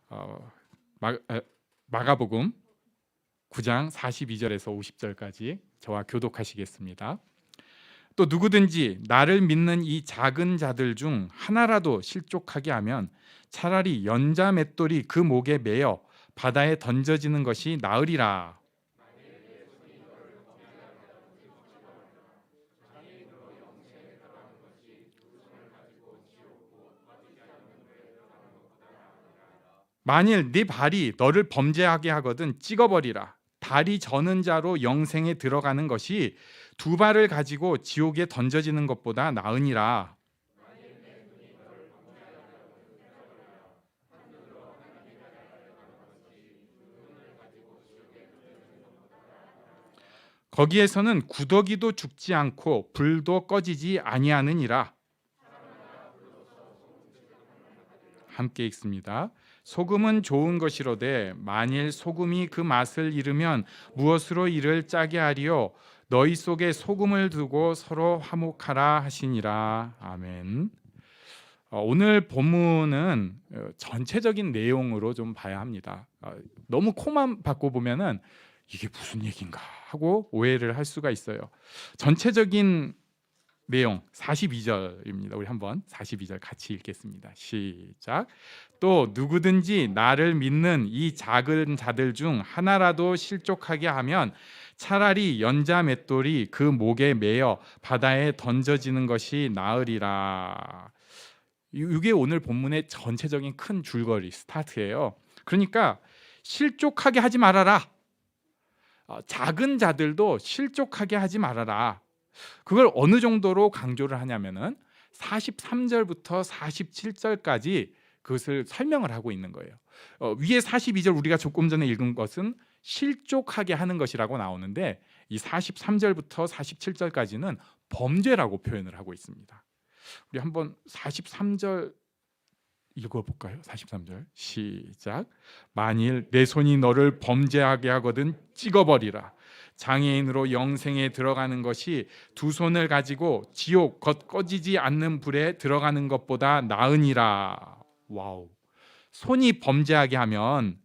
어, 마가복음 9장 42절에서 50절까지 저와 교독하시겠습니다. 또 누구든지 나를 믿는 이 작은 자들 중 하나라도 실족하게 하면 차라리 연자 맷돌이 그 목에 매어 바다에 던져지는 것이 나으리라. 만일 네 발이 너를 범죄하게 하거든 찍어버리라. 다리 저는 자로 영생에 들어가는 것이 두 발을 가지고 지옥에 던져지는 것보다 나으니라. 거기에서는 구더기도 죽지 않고 불도 꺼지지 아니하느니라. 함께 읽습니다. 소금은 좋은 것이로되 만일 소금이 그 맛을 잃으면 무엇으로 이를 짜게 하리요. 너희 속에 소금을 두고 서로 화목하라 하시니라. 아멘. 오늘 본문은 전체적인 내용으로 좀 봐야 합니다. 너무 코만 바꿔 보면은 이게 무슨 얘기인가 하고 오해를 할 수가 있어요. 전체적인 내용 42절입니다. 우리 한번 42절 같이 읽겠습니다. 시작. 또 누구든지 나를 믿는 이 작은 자들 중 하나라도 실족하게 하면 차라리 연자 맷돌이 그 목에 매어 바다에 던져지는 것이 나으리라. 이게 오늘 본문의 전체적인 큰 줄거리 스타트예요. 그러니까 실족하게 하지 말아라. 작은 자들도 실족하게 하지 말아라. 그걸 어느 정도로 강조를 하냐면은 43절부터 47절까지 그것을 설명을 하고 있는 거예요. 위에 42절 우리가 조금 전에 읽은 것은 실족하게 하는 것이라고 나오는데 이 43절부터 47절까지는 범죄라고 표현을 하고 있습니다. 우리 한번 43절 읽어볼까요? 43절 시작. 만일 내 손이 너를 범죄하게 하거든 찍어버리라. 장애인으로 영생에 들어가는 것이 두 손을 가지고 지옥 곧 꺼지지 않는 불에 들어가는 것보다 나으니라. 와우. 손이 범죄하게 하면,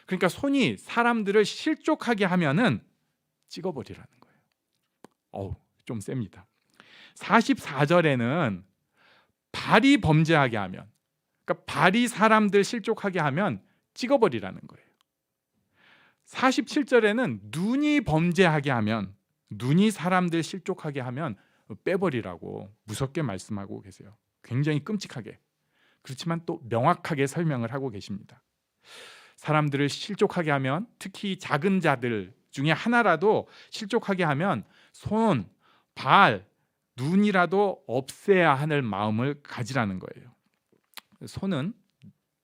그러니까 손이 사람들을 실족하게 하면은 찍어버리라는 거예요. 좀 셉니다. 44절에는 발이 범죄하게 하면, 그러니까 발이 사람들 실족하게 하면 찍어버리라는 거예요. 47절에는 눈이 범죄하게 하면, 눈이 사람들 실족하게 하면 빼버리라고 무섭게 말씀하고 계세요. 굉장히 끔찍하게. 그렇지만 또 명확하게 설명을 하고 계십니다. 사람들을 실족하게 하면, 특히 작은 자들 중에 하나라도 실족하게 하면 손, 발, 눈이라도 없애야 하는 마음을 가지라는 거예요. 손은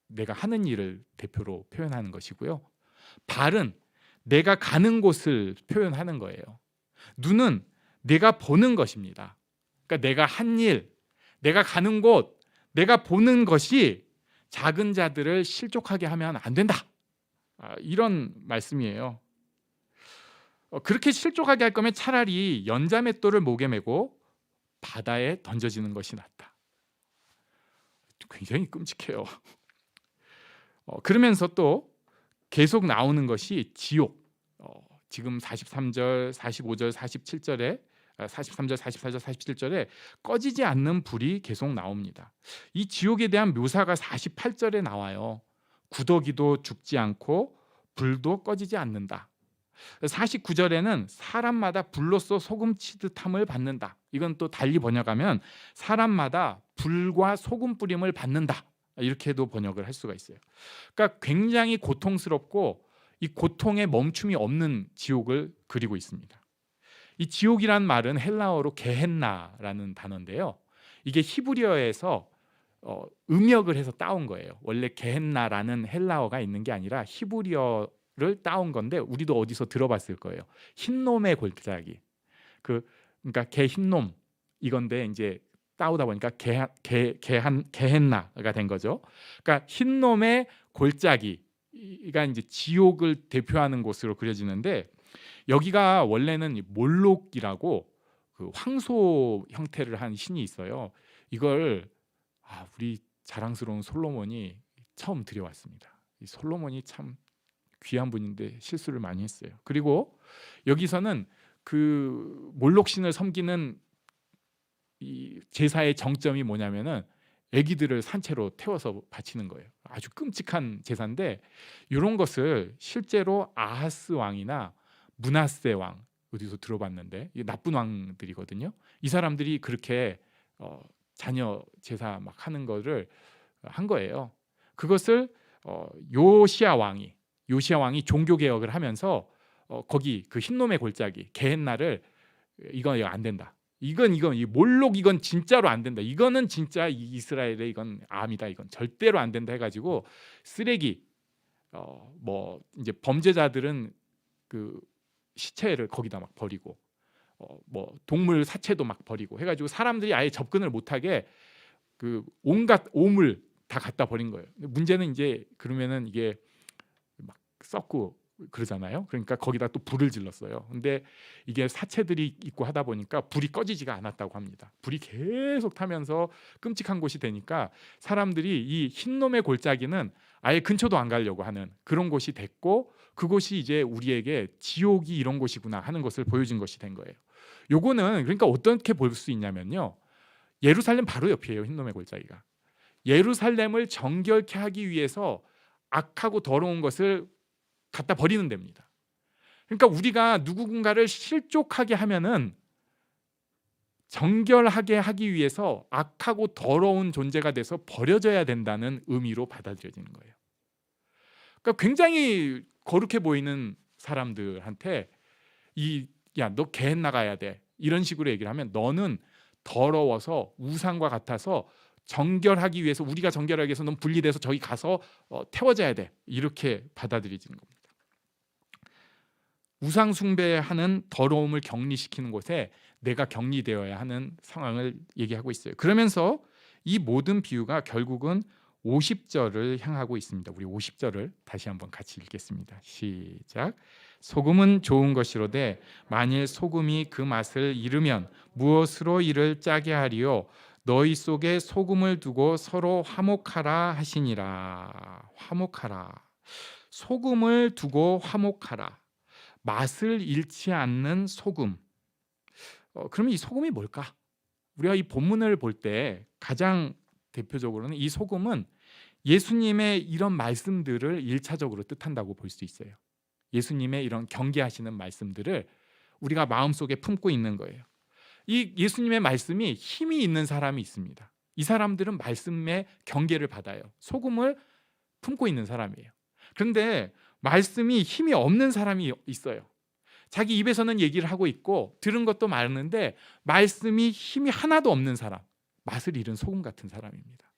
내가 하는 일을 대표로 표현하는 것이고요. 발은 내가 가는 곳을 표현하는 거예요. 눈은 내가 보는 것입니다. 그러니까 내가 한 일, 내가 가는 곳, 내가 보는 것이 작은 자들을 실족하게 하면 안 된다. 이런 말씀이에요. 그렇게 실족하게 할 거면 차라리 연자맷돌을 목에 메고 바다에 던져지는 것이 낫다. 굉장히 끔찍해요. 그러면서 또 계속 나오는 것이 지옥. 지금 43절, 45절, 47절에 43절, 44절, 47절에 꺼지지 않는 불이 계속 나옵니다. 이 지옥에 대한 묘사가 48절에 나와요. 구더기도 죽지 않고 불도 꺼지지 않는다. 49절에는 사람마다 불로써 소금 치듯함을 받는다. 이건 또 달리 번역하면 사람마다 불과 소금 뿌림을 받는다. 이렇게도 번역을 할 수가 있어요. 그러니까 굉장히 고통스럽고 이 고통에 멈춤이 없는 지옥을 그리고 있습니다. 이 지옥이란 말은 헬라어로 게헨나라는 단어인데요. 이게 히브리어에서 음역을 해서 따온 거예요. 원래 게헨나라는 헬라어가 있는 게 아니라 히브리어를 따온 건데 우리도 어디서 들어봤을 거예요. 흰놈의 골짜기. 그러니까 개 흰놈 이건데 이제 따오다 보니까 게헨나가 된 거죠. 그러니까 흰놈의 골짜기가 이제 지옥을 대표하는 곳으로 그려지는데 여기가 원래는 몰록이라고 그 황소 형태를 한 신이 있어요. 이걸 우리 자랑스러운 솔로몬이 처음 드려왔습니다. 이 솔로몬이 참 귀한 분인데 실수를 많이 했어요. 그리고 여기서는 그 몰록신을 섬기는 이 제사의 정점이 뭐냐면은 아기들을 산채로 태워서 바치는 거예요. 아주 끔찍한 제사인데 이런 것을 실제로 아하스 왕이나 므낫세 왕, 어디서 들어봤는데 이게 나쁜 왕들이거든요. 이 사람들이 그렇게 자녀 제사 막 하는 거를 한 거예요. 그것을 요시야 왕이 종교 개혁을 하면서 거기 그 흰놈의 골짜기 게헨나를 이거 안 된다. 이건 이 몰록 이건 진짜로 안 된다. 이거는 진짜 이스라엘의 이건 암이다. 이건 절대로 안 된다 해가지고 쓰레기 뭐 이제 범죄자들은 그 시체를 거기다 막 버리고 뭐 동물 사체도 막 버리고 해가지고 사람들이 아예 접근을 못하게 그 온갖 오물 다 갖다 버린 거예요. 문제는 이제 그러면은 이게 막 썩고 그러잖아요. 그러니까 거기다 또 불을 질렀어요. 근데 이게 사체들이 있고 하다 보니까 불이 꺼지지가 않았다고 합니다. 불이 계속 타면서 끔찍한 곳이 되니까 사람들이 이 흰놈의 골짜기는 아예 근처도 안 가려고 하는 그런 곳이 됐고, 그곳이 이제 우리에게 지옥이 이런 곳이구나 하는 것을 보여준 것이 된 거예요. 요거는 그러니까 어떻게 볼 수 있냐면요, 예루살렘 바로 옆이에요. 흰놈의 골짜기가. 예루살렘을 정결케 하기 위해서 악하고 더러운 것을 갖다 버리는 데입니다. 그러니까 우리가 누군가를 실족하게 하면은 정결하게 하기 위해서 악하고 더러운 존재가 돼서 버려져야 된다는 의미로 받아들여지는 거예요. 그러니까 굉장히 거룩해 보이는 사람들한테 야, 너 개hen 나가야 돼, 이런 식으로 얘기를 하면 너는 더러워서 우상과 같아서 정결하기 위해서, 우리가 정결하기 위해서 넌 분리돼서 저기 가서 태워져야 돼, 이렇게 받아들여지는 겁니다. 우상 숭배하는 더러움을 격리시키는 곳에 내가 격리되어야 하는 상황을 얘기하고 있어요. 그러면서 이 모든 비유가 결국은 50절을 향하고 있습니다. 우리 50절을 다시 한번 같이 읽겠습니다. 시작. 소금은 좋은 것이로되 만일 소금이 그 맛을 잃으면 무엇으로 이를 짜게 하리요? 너희 속에 소금을 두고 서로 화목하라 하시니라. 화목하라. 소금을 두고 화목하라. 맛을 잃지 않는 소금. 그러면 이 소금이 뭘까? 우리가 이 본문을 볼 때 가장 대표적으로는 이 소금은 예수님의 이런 말씀들을 1차적으로 뜻한다고 볼 수 있어요. 예수님의 이런 경계하시는 말씀들을 우리가 마음속에 품고 있는 거예요. 이 예수님의 말씀이 힘이 있는 사람이 있습니다. 이 사람들은 말씀의 경계를 받아요. 소금을 품고 있는 사람이에요. 그런데 말씀이 힘이 없는 사람이 있어요. 자기 입에서는 얘기를 하고 있고 들은 것도 많은데 말씀이 힘이 하나도 없는 사람, 맛을 잃은 소금 같은 사람입니다.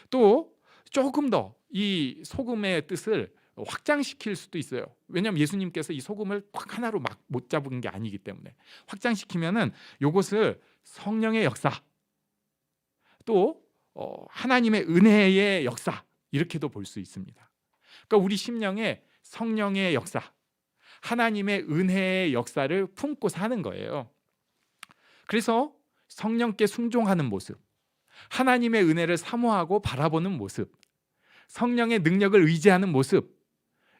또 조금 더 이 소금의 뜻을 확장시킬 수도 있어요. 왜냐하면 예수님께서 이 소금을 꽉 하나로 막 못 잡은 게 아니기 때문에 확장시키면은 요것을 성령의 역사, 또 하나님의 은혜의 역사, 이렇게도 볼 수 있습니다. 그러니까 우리 심령에 성령의 역사, 하나님의 은혜의 역사를 품고 사는 거예요. 그래서 성령께 순종하는 모습, 하나님의 은혜를 사모하고 바라보는 모습, 성령의 능력을 의지하는 모습,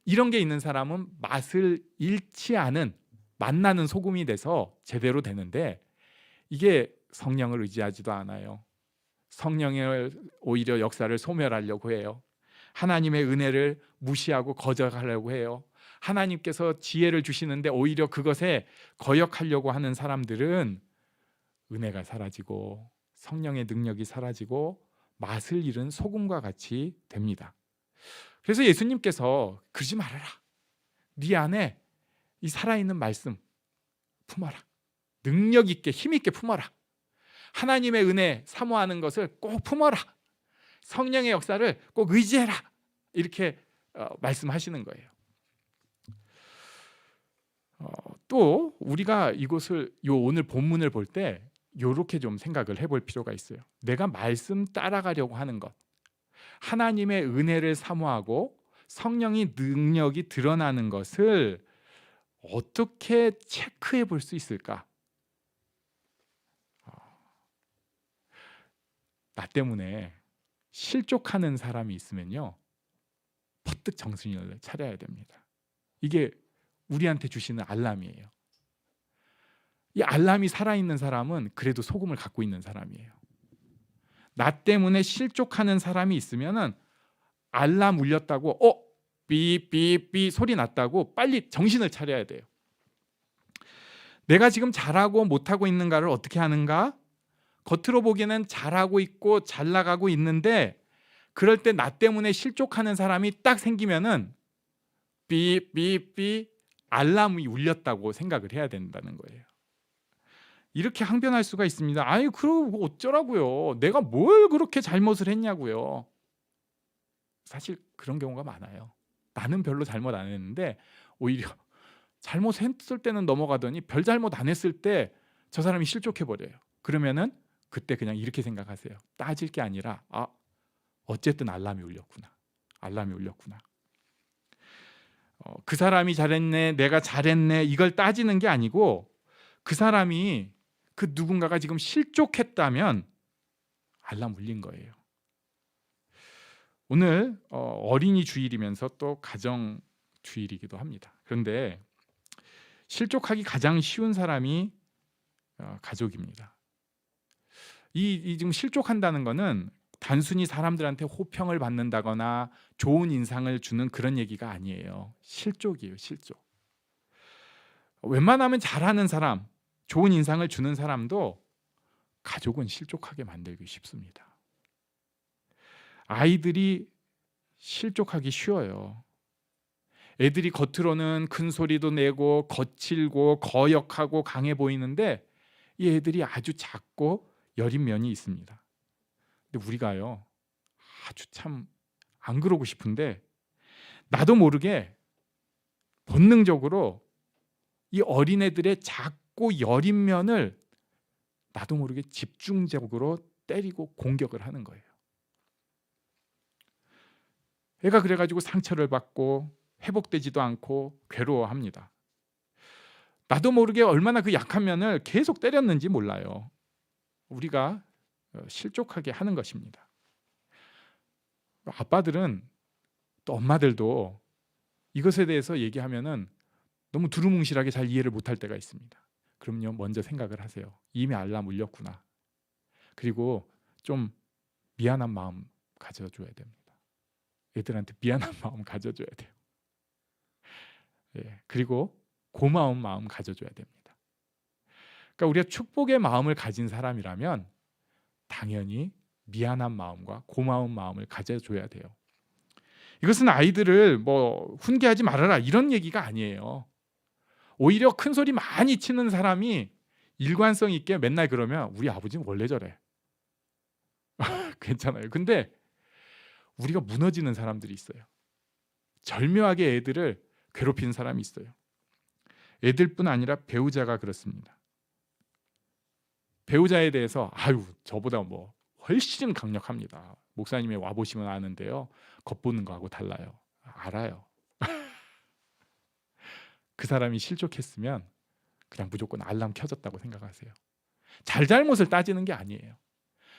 이런 게 있는 사람은 맛을 잃지 않은 맛나는 소금이 돼서 제대로 되는데, 이게 성령을 의지하지도 않아요. 성령의 오히려 역사를 소멸하려고 해요. 하나님의 은혜를 무시하고 거절하려고 해요. 하나님께서 지혜를 주시는데 오히려 그것에 거역하려고 하는 사람들은 은혜가 사라지고 성령의 능력이 사라지고 맛을 잃은 소금과 같이 됩니다. 그래서 예수님께서 그러지 말아라. 네 안에 이 살아있는 말씀 품어라. 능력 있게 힘 있게 품어라. 하나님의 은혜 사모하는 것을 꼭 품어라. 성령의 역사를 꼭 의지해라. 이렇게 말씀하시는 거예요. 또 우리가 이것을 오늘 본문을 볼 때 이렇게 좀 생각을 해볼 필요가 있어요. 내가 말씀 따라가려고 하는 것, 하나님의 은혜를 사모하고 성령의 능력이 드러나는 것을 어떻게 체크해 볼 수 있을까? 나 때문에 실족하는 사람이 있으면요, 퍼뜩 정신을 차려야 됩니다. 이게 우리한테 주시는 알람이에요. 이 알람이 살아있는 사람은 그래도 소금을 갖고 있는 사람이에요. 나 때문에 실족하는 사람이 있으면은 알람 울렸다고 삐삐삐 소리 났다고 빨리 정신을 차려야 돼요. 내가 지금 잘하고 못하고 있는가를 어떻게 하는가? 겉으로 보기에는 잘하고 있고 잘 나가고 있는데, 그럴 때 나 때문에 실족하는 사람이 딱 생기면은 삐삐삐 알람이 울렸다고 생각을 해야 된다는 거예요. 이렇게 항변할 수가 있습니다. 아니 그러고 어쩌라고요? 내가 뭘 그렇게 잘못을 했냐고요? 사실 그런 경우가 많아요. 나는 별로 잘못 안 했는데 오히려 잘못했을 때는 넘어가더니 별 잘못 안 했을 때 저 사람이 실족해 버려요. 그러면은 그때 그냥 이렇게 생각하세요. 따질 게 아니라 어쨌든 알람이 울렸구나. 알람이 울렸구나. 그 사람이 잘했네, 내가 잘했네, 이걸 따지는 게 아니고 그 사람이 그 누군가가 지금 실족했다면 알람 울린 거예요. 오늘 어린이 주일이면서 또 가정 주일이기도 합니다. 그런데 실족하기 가장 쉬운 사람이 가족입니다. 이 지금 실족한다는 거는 단순히 사람들한테 호평을 받는다거나 좋은 인상을 주는 그런 얘기가 아니에요. 실족이에요, 실족. 웬만하면 잘하는 사람, 좋은 인상을 주는 사람도 가족은 실족하게 만들기 쉽습니다. 아이들이 실족하기 쉬워요. 애들이 겉으로는 큰 소리도 내고 거칠고 거역하고 강해 보이는데 이 애들이 아주 작고 여린 면이 있습니다. 근데 우리가요, 아주 참 안 그러고 싶은데 나도 모르게 본능적으로 이 어린애들의 작고 여린 면을 나도 모르게 집중적으로 때리고 공격을 하는 거예요. 애가 그래가지고 상처를 받고 회복되지도 않고 괴로워합니다. 나도 모르게 얼마나 그 약한 면을 계속 때렸는지 몰라요. 우리가 실족하게 하는 것입니다. 아빠들은 또 엄마들도 이것에 대해서 얘기하면은 너무 두루뭉실하게 잘 이해를 못할 때가 있습니다. 그럼요, 먼저 생각을 하세요. 이미 알람 울렸구나. 그리고 좀 미안한 마음 가져줘야 됩니다. 애들한테 미안한 마음 가져줘야 돼요. 그리고 고마운 마음 가져줘야 됩니다. 그러니까 우리가 축복의 마음을 가진 사람이라면 당연히 미안한 마음과 고마운 마음을 가져줘야 돼요. 이것은 아이들을 훈계하지 말아라 이런 얘기가 아니에요. 오히려 큰 소리 많이 치는 사람이 일관성 있게 맨날 그러면 우리 아버지는 원래 저래. 괜찮아요. 근데 우리가 무너지는 사람들이 있어요. 절묘하게 애들을 괴롭히는 사람이 있어요. 애들뿐 아니라 배우자가 그렇습니다. 배우자에 대해서 저보다 훨씬 강력합니다. 목사님이 와보시면 아는데요, 겉보는 거하고 달라요. 알아요. 그 사람이 실족했으면 그냥 무조건 알람 켜졌다고 생각하세요. 잘못을 따지는 게 아니에요.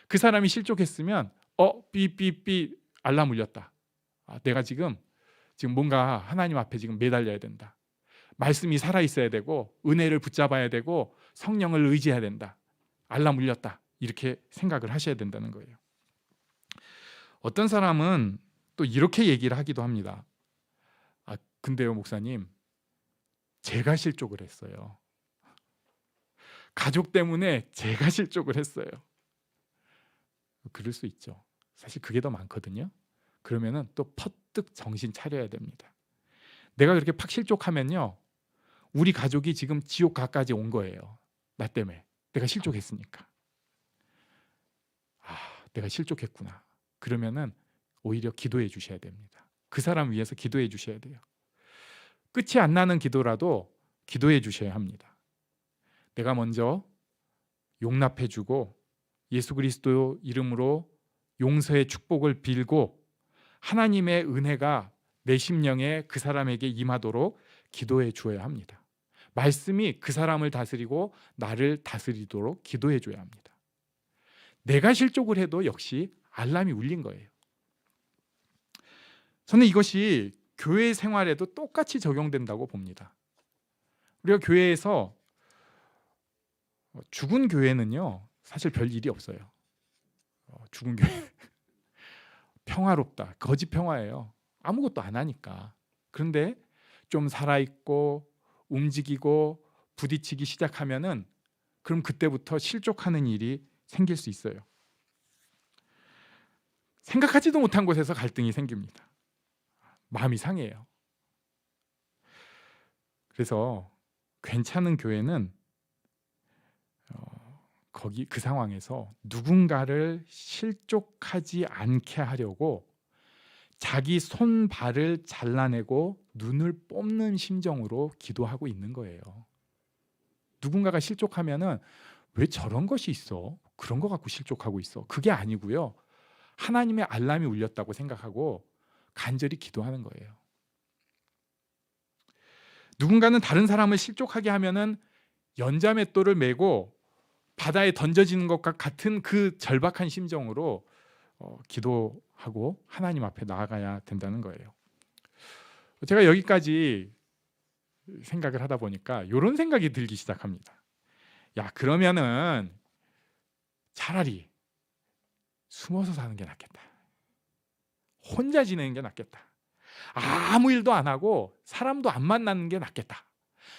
그 사람이 실족했으면 삐삐삐 알람 울렸다. 내가 지금 뭔가 하나님 앞에 지금 매달려야 된다. 말씀이 살아있어야 되고 은혜를 붙잡아야 되고 성령을 의지해야 된다. 알람 울렸다. 이렇게 생각을 하셔야 된다는 거예요. 어떤 사람은 또 이렇게 얘기를 하기도 합니다. 근데요 목사님, 제가 실족을 했어요. 가족 때문에 제가 실족을 했어요. 그럴 수 있죠. 사실 그게 더 많거든요. 그러면은 또 퍼뜩 정신 차려야 됩니다. 내가 그렇게 팍 실족하면요, 우리 가족이 지금 지옥 가까지 온 거예요. 나 때문에. 내가 실족했으니까. 내가 실족했구나. 그러면은 오히려 기도해 주셔야 됩니다. 그 사람 위해서 기도해 주셔야 돼요. 끝이 안 나는 기도라도 기도해 주셔야 합니다. 내가 먼저 용납해 주고 예수 그리스도 이름으로 용서의 축복을 빌고 하나님의 은혜가 내 심령에 그 사람에게 임하도록 기도해 주어야 합니다. 말씀이 그 사람을 다스리고 나를 다스리도록 기도해 줘야 합니다. 내가 실족을 해도 역시 알람이 울린 거예요. 저는 이것이 교회 생활에도 똑같이 적용된다고 봅니다. 우리가 교회에서 죽은 교회는요 사실 별 일이 없어요. 죽은 교회 평화롭다, 거짓 평화예요. 아무것도 안 하니까. 그런데 좀 살아있고 움직이고 부딪히기 시작하면은 그럼 그때부터 실족하는 일이 생길 수 있어요. 생각하지도 못한 곳에서 갈등이 생깁니다. 마음이 상해요. 그래서 괜찮은 교회는 거기 그 상황에서 누군가를 실족하지 않게 하려고 자기 손발을 잘라내고 눈을 뽑는 심정으로 기도하고 있는 거예요. 누군가가 실족하면은 왜 저런 것이 있어? 그런 거 갖고 실족하고 있어. 그게 아니고요. 하나님의 알람이 울렸다고 생각하고 간절히 기도하는 거예요. 누군가는 다른 사람을 실족하게 하면은 연자맷돌을 메고 바다에 던져지는 것과 같은 그 절박한 심정으로 기도하고 하나님 앞에 나아가야 된다는 거예요. 제가 여기까지 생각을 하다 보니까 이런 생각이 들기 시작합니다. 야, 그러면은 차라리 숨어서 사는 게 낫겠다. 혼자 지내는 게 낫겠다. 아무 일도 안 하고 사람도 안 만나는 게 낫겠다.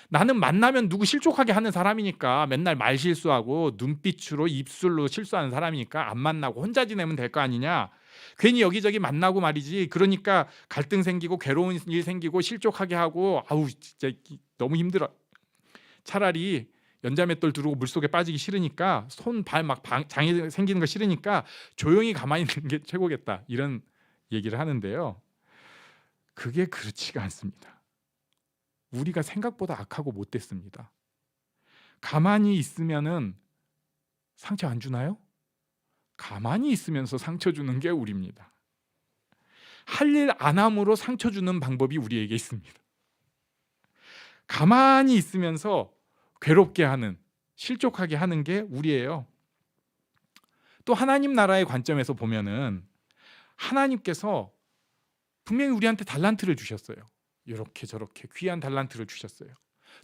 나는 만나면 누구 실족하게 하는 사람이니까 맨날 말 실수하고 눈빛으로 입술로 실수하는 사람이니까 안 만나고 혼자 지내면 될 거 아니냐. 괜히 여기저기 만나고 말이지. 그러니까 갈등 생기고 괴로운 일 생기고 실족하게 하고 아우 진짜 너무 힘들어. 차라리 연자맷돌 두르고 물속에 빠지기 싫으니까 손 발 막 장애 생기는 거 싫으니까 조용히 가만히 있는 게 최고겠다. 이런 얘기를 하는데요. 그게 그렇지가 않습니다. 우리가 생각보다 악하고 못됐습니다. 가만히 있으면은 상처 안 주나요? 가만히 있으면서 상처 주는 게 우리입니다. 할 일 안 함으로 상처 주는 방법이 우리에게 있습니다. 가만히 있으면서 괴롭게 하는, 실족하게 하는 게 우리예요. 또 하나님 나라의 관점에서 보면은 하나님께서 분명히 우리한테 달란트를 주셨어요. 이렇게 저렇게 귀한 달란트를 주셨어요.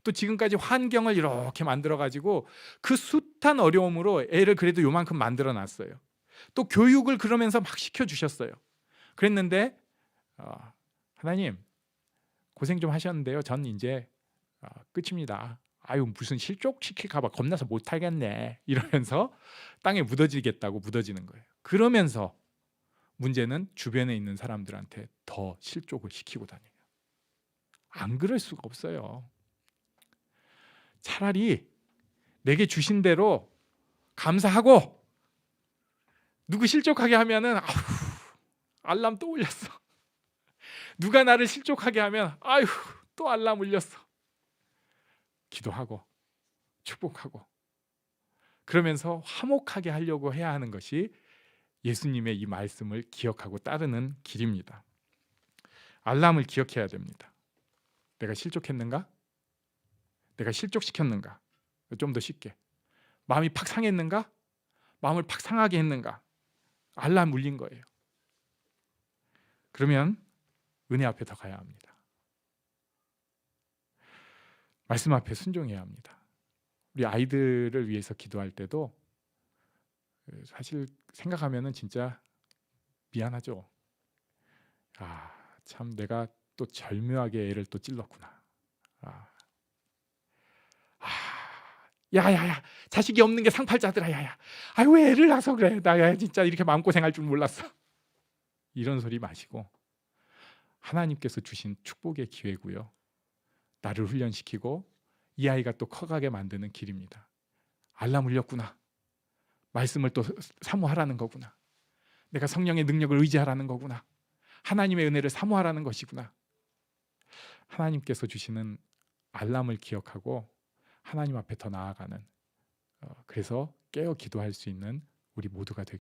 또 지금까지 환경을 이렇게 만들어 가지고 그 숱한 어려움으로 애를 그래도 요만큼 만들어 놨어요. 또 교육을 그러면서 막 시켜 주셨어요. 그랬는데 하나님 고생 좀 하셨는데요. 전 이제 끝입니다. 아유 무슨 실족시킬까 봐 겁나서 못 하겠네. 이러면서 땅에 묻어지겠다고 묻어지는 거예요. 그러면서 문제는 주변에 있는 사람들한테 더 실족을 시키고 다녀요. 안 그럴 수가 없어요. 차라리 내게 주신 대로 감사하고 누구 실족하게 하면은 아휴 알람 또 울렸어. 누가 나를 실족하게 하면 아휴 또 알람 울렸어. 기도하고 축복하고 그러면서 화목하게 하려고 해야 하는 것이 예수님의 이 말씀을 기억하고 따르는 길입니다. 알람을 기억해야 됩니다. 내가 실족했는가? 내가 실족시켰는가? 좀 더 쉽게 마음이 팍 상했는가? 마음을 팍 상하게 했는가? 알람 울린 거예요. 그러면 은혜 앞에 더 가야 합니다. 말씀 앞에 순종해야 합니다. 우리 아이들을 위해서 기도할 때도 사실 생각하면은 진짜 미안하죠. 참 내가 또 절묘하게 애를 또 찔렀구나. 야야야 자식이 없는 게 상팔자들아. 야야 아유 왜 애를 낳아서 그래. 나 진짜 이렇게 마음고생할 줄 몰랐어. 이런 소리 마시고 하나님께서 주신 축복의 기회고요. 나를 훈련시키고 이 아이가 또 커가게 만드는 길입니다. 알람 울렸구나. 말씀을 또 사모하라는 거구나. 내가 성령의 능력을 의지하라는 거구나. 하나님의 은혜를 사모하라는 것이구나. 하나님께서 주시는 알람을 기억하고 하나님 앞에 더 나아가는 그래서 깨어 기도할 수 있는 우리 모두가 되길